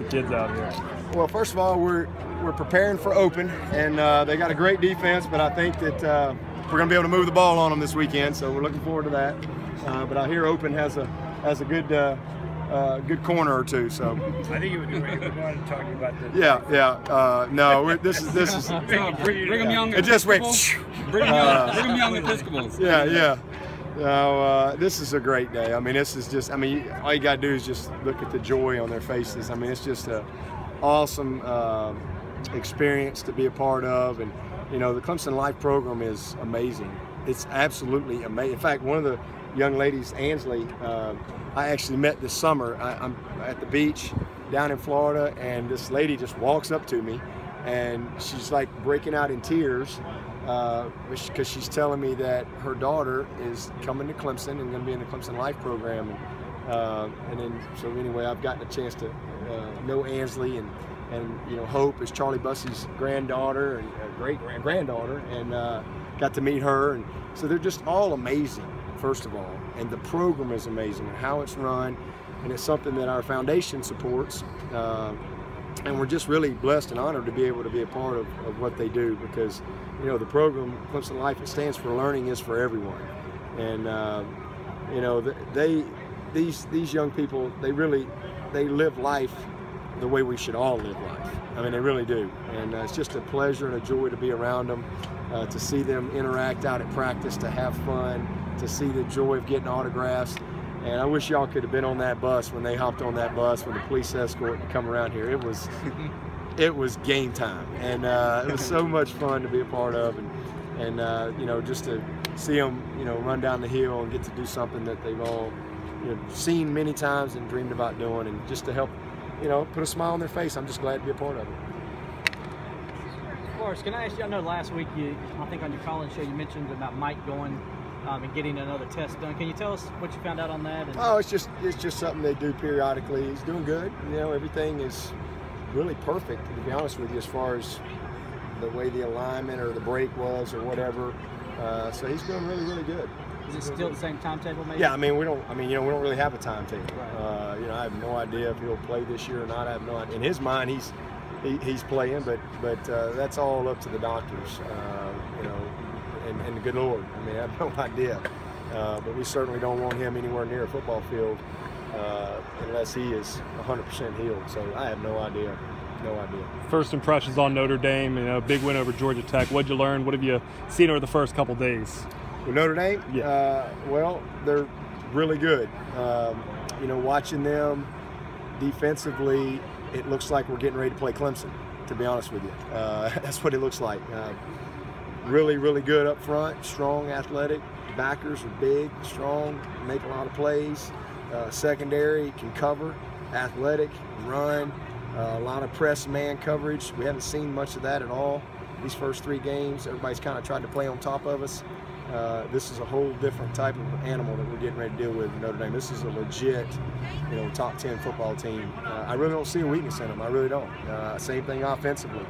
kids out here? Well, first of all, we're preparing for Open, and they got a great defense, but I think that we're going to be able to move the ball on them this weekend, so we're looking forward to that. But I hear Open has a good corner or two. So I think it would be great. We wanted to talk to you about this. Yeah. No, this is Brigham Young. It just went. Brigham Young Episcopals. Yeah. No, this is a great day. I mean, this is just. I mean, all you gotta do is just look at the joy on their faces. I mean, it's just a awesome experience to be a part of, and you know, the Clemson Life program is amazing. It's absolutely amazing. In fact, one of the young ladies, Ansley, I actually met this summer. I'm at the beach down in Florida, and this lady just walks up to me, and she's like breaking out in tears because she's telling me that her daughter is coming to Clemson and going to be in the Clemson Life program. And then, so anyway, I've gotten a chance to know Ansley, and you know, Hope is Charlie Bussey's granddaughter and great granddaughter, and got to meet her, and so they're just all amazing. First of all, and the program is amazing and how it's run, and it's something that our foundation supports, and we're just really blessed and honored to be able to be a part of what they do, because you know, the program Clemson Life, it stands for learning is for everyone, and you know, these young people, they live life the way we should all live life. I mean, they really do, and it's just a pleasure and a joy to be around them, to see them interact out at practice, to have fun, to see the joy of getting autographs. And I wish y'all could have been on that bus when they hopped on that bus with the police escort to come around here. It was game time, and it was so much fun to be a part of, and you know, just to see them, you know, run down the hill and get to do something that they've all, you know, seen many times and dreamed about doing, and just to help, you know, put a smile on their face. I'm just glad to be a part of it. Forrest, can I ask you, I know last week I think on your call-in show you mentioned about Mike going and getting another test done. Can you tell us what you found out on that? Oh, it's just something they do periodically. He's doing good. You know, everything is really perfect, to be honest with you, as far as the way the alignment or the break was or whatever. So he's doing really, really good. Is it still the same timetable, maybe? Yeah, I mean, we don't really have a timetable. Right. You know, I have no idea if he'll play this year or not. I have no idea. In his mind, he's playing, but that's all up to the doctors, you know, and the good Lord. I mean, I have no idea. But we certainly don't want him anywhere near a football field unless he is 100% healed. So I have no idea. No idea. First impressions on Notre Dame, you know, big win over Georgia Tech. What'd you learn? What have you seen over the first couple days? With Notre Dame? Yeah. Well, they're really good. You know, watching them defensively, it looks like we're getting ready to play Clemson, to be honest with you. That's what it looks like. Really, really good up front, strong, athletic. Backers are big, strong, make a lot of plays. Secondary can cover, athletic, run. A lot of press man coverage. We haven't seen much of that at all these first 3 games. Everybody's kind of tried to play on top of us. This is a whole different type of animal that we're getting ready to deal with in Notre Dame. This is a legit, you know, top 10 football team. I really don't see a weakness in them. I really don't. Same thing offensively.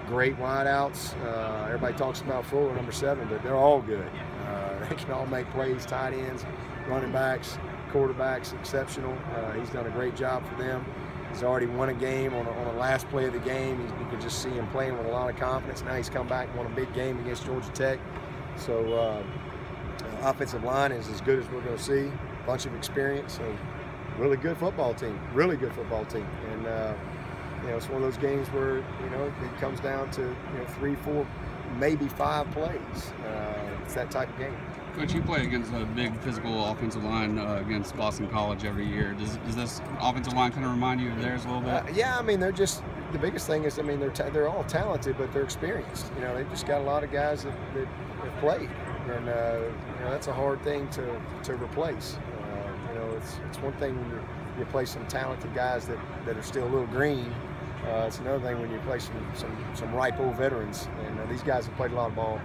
Great wideouts. Everybody talks about Fuller, number 7, but they're all good. They can all make plays. Tight ends, running backs, quarterbacks, exceptional. He's done a great job for them. He's already won a game on the last play of the game. You could just see him playing with a lot of confidence. Now he's come back and won a big game against Georgia Tech. So offensive line is as good as we're going to see. Bunch of experience. So really good football team. Really good football team. And you know, it's one of those games where, you know, it comes down to, you know, 3, 4, maybe 5 plays. It's that type of game. Coach, you play against a big physical offensive line against Boston College every year. Does this offensive line kind of remind you of theirs a little bit? Yeah, I mean, they're just, the biggest thing is, I mean, they're all talented, but they're experienced. You know, they've just got a lot of guys that have played, and you know, that's a hard thing to replace. You know, it's one thing when you play some talented guys that are still a little green. It's another thing when you play some ripe old veterans, and these guys have played a lot of ball.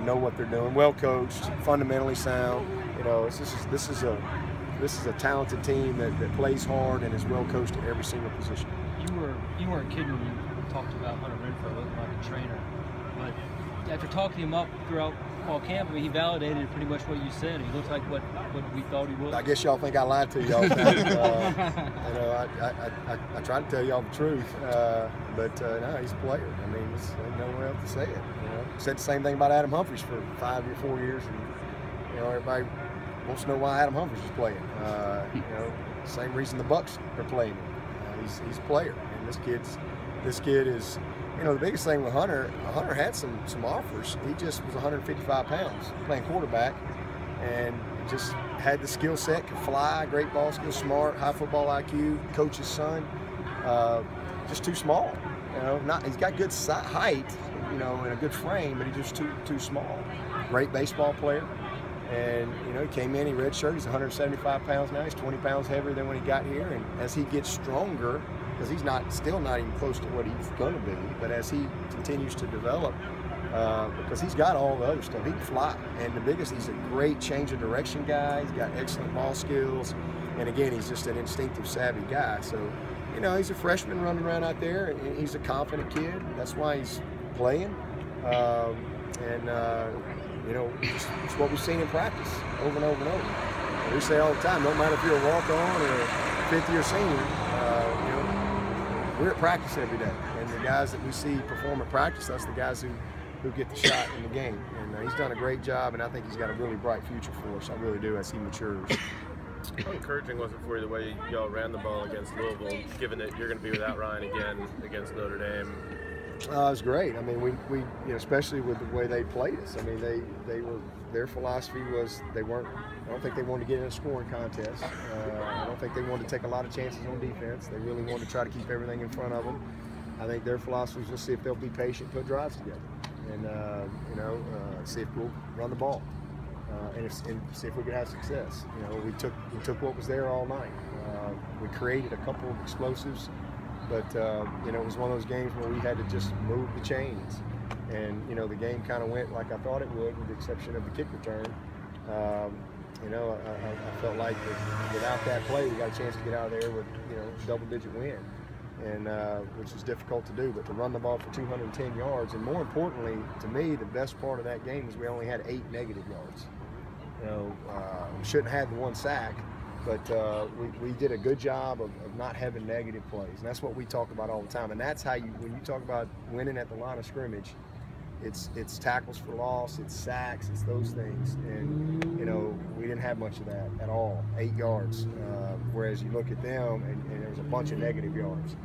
Know what they're doing, well coached, fundamentally sound. You know, this is a talented team that plays hard and is well coached at every single position. You weren't kidding when you talked about Hunter Renfrow looking like a trainer, but after talking him up throughout fall camp, I mean, he validated pretty much what you said. He looks like what we thought he would. I guess y'all think I lied to you all the time. You know, I try to tell y'all the truth, but no, he's a player. I mean, there's nowhere else to say it. You know, said the same thing about Adam Humphries for 4 years, and you know, everybody wants to know why Adam Humphries is playing. You know, same reason the Bucks are playing him. He's a player, and this kid is. You know, the biggest thing with Hunter had some offers. He just was 155 pounds, playing quarterback, and just had the skill set, could fly, great ball skills, smart, high football IQ, coach's son. Just too small. You know, he's got good height, you know, and a good frame, but he's just too small. Great baseball player, and you know, he came in, he redshirted. He's 175 pounds now. He's 20 pounds heavier than when he got here, and as he gets stronger, because he's still not even close to what he's going to be, but as he continues to develop, because he's got all the other stuff, he can fly. And the biggest, he's a great change of direction guy. He's got excellent ball skills, and again, he's just an instinctive, savvy guy. So, you know, he's a freshman running around out there, and he's a confident kid. That's why he's playing, you know, it's what we've seen in practice over and over and over. We say all the time, no matter if you're a walk-on or a fifth-year senior, you know, we're at practice every day, and the guys that we see perform at practice, that's the guys who get the shot in the game. And he's done a great job, and I think he's got a really bright future for us. I really do, as he matures. How encouraging was it for you the way y'all ran the ball against Louisville, given that you're going to be without Ryan again against Notre Dame? It was great. I mean, we you know, especially with the way they played us. I mean, their philosophy was I don't think they wanted to get in a scoring contest. I don't think they wanted to take a lot of chances on defense. They really wanted to try to keep everything in front of them. I think their philosophy was, let's see if they'll be patient, put drives together, and you know, see if we'll run the ball, and see if we could have success. You know, we took what was there all night. We created a couple of explosives. But, you know, it was one of those games where we had to just move the chains. And, you know, the game kind of went like I thought it would, with the exception of the kick return. You know, I felt like that without that play, we got a chance to get out of there with, you know, double-digit win, and which is difficult to do. But to run the ball for 210 yards, and more importantly, to me, the best part of that game was we only had 8 negative yards. You know, we shouldn't have had the 1 sack. But we did a good job of not having negative plays, and that's what we talk about all the time. And that's how when you talk about winning at the line of scrimmage, it's tackles for loss, it's sacks, it's those things. And you know, we didn't have much of that at all, 8 yards. Whereas you look at them, and there's a bunch of negative yards.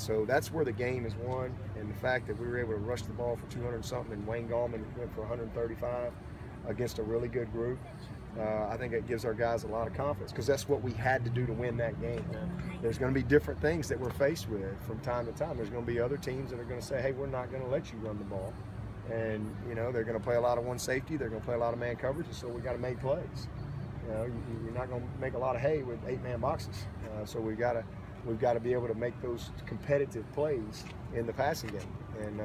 So that's where the game is won, and the fact that we were able to rush the ball for 200-something, and Wayne Gallman went for 135 against a really good group. I think it gives our guys a lot of confidence, because that's what we had to do to win that game. There's going to be different things that we're faced with from time to time. There's going to be other teams that are going to say, hey, we're not going to let you run the ball. And, you know, they're going to play a lot of one safety. They're going to play a lot of man coverage, and so we got to make plays. You know, you're not going to make a lot of hay with 8-man boxes. So we've got to be able to make those competitive plays in the passing game. And,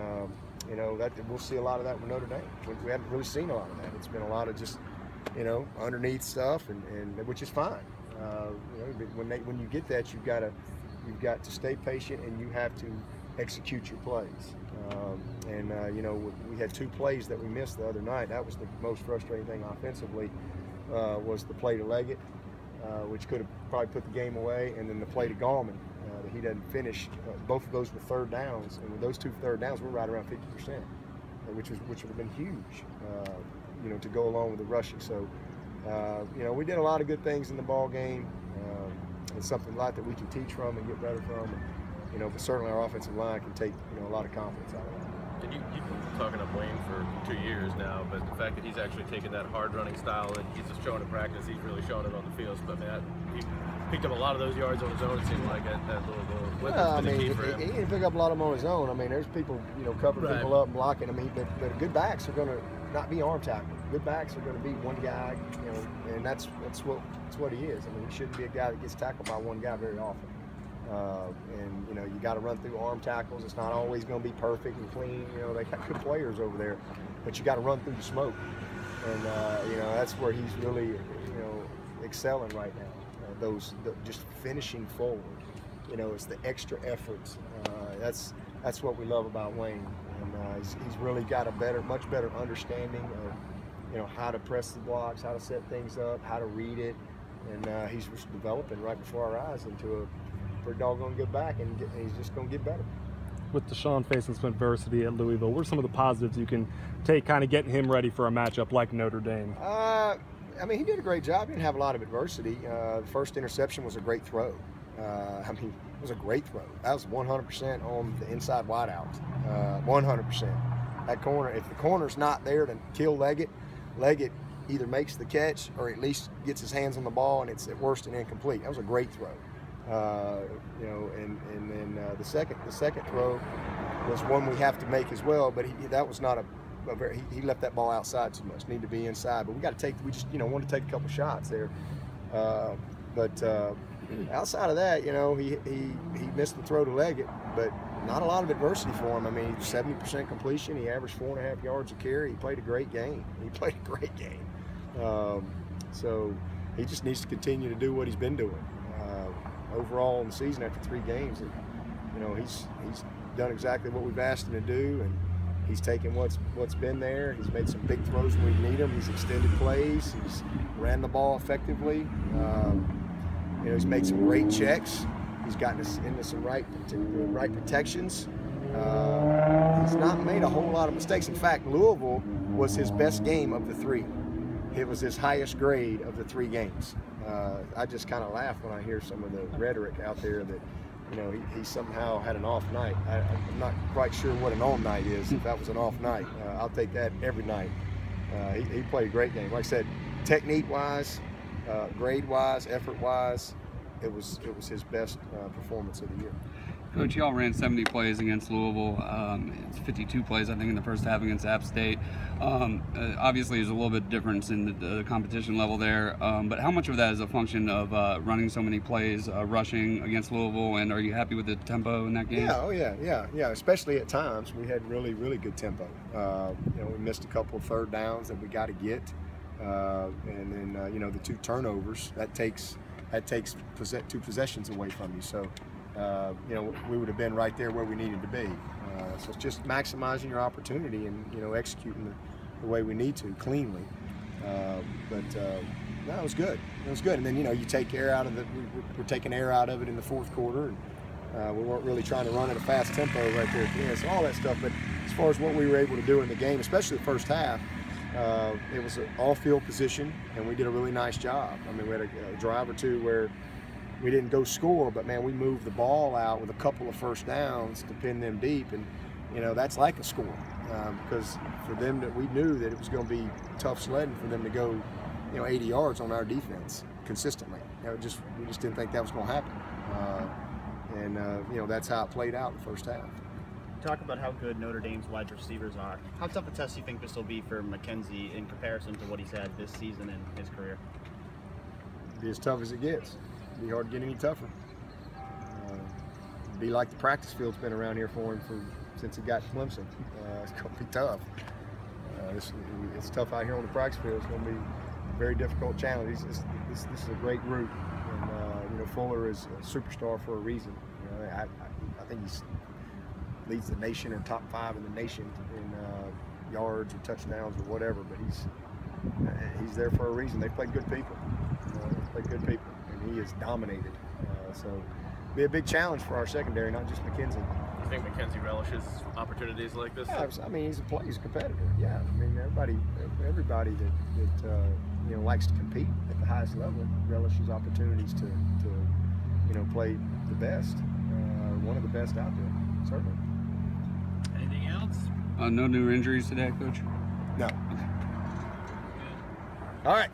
you know, we'll see a lot of that with Notre Dame. We haven't really seen a lot of that. It's been a lot of just, you know, underneath stuff, and which is fine. You know, when you get that, you've got to stay patient, and you have to execute your plays. You know, we had 2 plays that we missed the other night. That was the most frustrating thing offensively. Was the play to Leggett, which could have probably put the game away, and then the play to Gallman that he doesn't finish. Both of those were 3rd downs, and with those 2 3rd downs, we're right around 50%, which would have been huge. You know, to go along with the rushing. So, you know, we did a lot of good things in the ball game. It's something a lot that we can teach from and get better from. And, you know, but certainly our offensive line can take, you know, a lot of confidence out of that. And you've been talking up Wayne for 2 years now, but the fact that he's actually taken that hard running style and he's just showing in practice, he's really showing it on the field. But man, he picked up a lot of those yards on his own, it seemed like, at Louisville. Well, I mean, he didn't pick up a lot of them on his own. I mean, there's people, you know, covering people up and blocking. I mean, but good backs are going to not be arm tackled. Good backs are going to be one guy, you know, and that's what he is. I mean, he shouldn't be a guy that gets tackled by one guy very often. And you know, you got to run through arm tackles. It's not always going to be perfect and clean. You know, they got good players over there, but you got to run through the smoke. And you know, that's where he's really, you know, excelling right now. Just finishing forward. You know, it's the extra efforts. That's what we love about Wayne. And and he's really got a much better understanding of how to press the blocks, how to set things up, how to read it, and he's just developing right before our eyes into a pretty doggone good back, and he's just going to get better. With Deshaun facing some adversity at Louisville, what are some of the positives you can take, kind of getting him ready for a matchup like Notre Dame? I mean, he did a great job. He didn't have a lot of adversity. The first interception was a great throw. I mean, it was a great throw. That was 100% on the inside wideout. 100%. That corner, if the corner's not there to kill Leggett either makes the catch or at least gets his hands on the ball, and it's at worst an incomplete. That was a great throw. And then the second throw was one we have to make as well, but that was not he left that ball outside too much. Need to be inside, but we just want to take a couple shots there. But outside of that, he missed the throw to Leggett, but not a lot of adversity for him. I mean, 70% completion. He averaged 4.5 yards a carry. He played a great game. So he just needs to continue to do what he's been doing. Overall in the season, after 3 games, he's done exactly what we've asked him to do, and he's taken what's been there. He's made some big throws when we need him. He's extended plays. He's ran the ball effectively. He's made some great checks. He's gotten us into some right protections. He's not made a whole lot of mistakes. In fact, Louisville was his best game of the 3. It was his highest grade of the 3 games. I just kind of laugh when I hear some of the rhetoric out there that, he somehow had an off night. I'm not quite sure what an on night is. If that was an off night, I'll take that every night. He played a great game. Like I said, technique-wise, grade-wise, effort-wise, it was his best performance of the year. Coach, y'all ran 70 plays against Louisville. It's 52 plays, I think, in the first half against App State. Obviously, there's a little bit of difference in the competition level there. But how much of that is a function of running so many plays, rushing against Louisville, and are you happy with the tempo in that game? Yeah. Especially at times, we had really, really good tempo. We missed a couple of third downs that we got to get, and then the 2 turnovers that takes 2 possessions away from you. So. We would have been right there where we needed to be. So it's just maximizing your opportunity and, executing the way we need to, cleanly. No, it was good. It was good. And then, you take air out of it. We're taking air out of it in the 4th quarter. And we weren't really trying to run at a fast tempo right there at the end. So all that stuff. But as far as what we were able to do in the game, especially the first half, it was an all-field position, and we did a really nice job. I mean, we had a drive or 2 where we didn't go score, but man, we moved the ball out with a couple of first downs to pin them deep, and that's like a score because for them we knew that it was going to be tough sledding for them to go 80 yards on our defense consistently. We just didn't think that was going to happen, and that's how it played out in the first half. Talk about how good Notre Dame's wide receivers are. How tough a test do you think this will be for McKenzie in comparison to what he's had this season in his career? Be as tough as it gets. Be hard to get any tougher. Be like the practice field's been around here for him since he got to Clemson. It's going to be tough. It's tough out here on the practice field. It's going to be a very difficult challenge. This is a great group, and Fuller is a superstar for a reason. I think he leads the nation or top 5 in the nation in yards or touchdowns or whatever. But he's there for a reason. They play good people. He is dominated, so it'll be a big challenge for our secondary, not just McKenzie. You think McKenzie relishes opportunities like this? Yeah, I mean, he's a competitor. Yeah, I mean, everybody that likes to compete at the highest level relishes opportunities to play the best, one of the best out there, certainly. Anything else? No new injuries today, Coach? No. All right.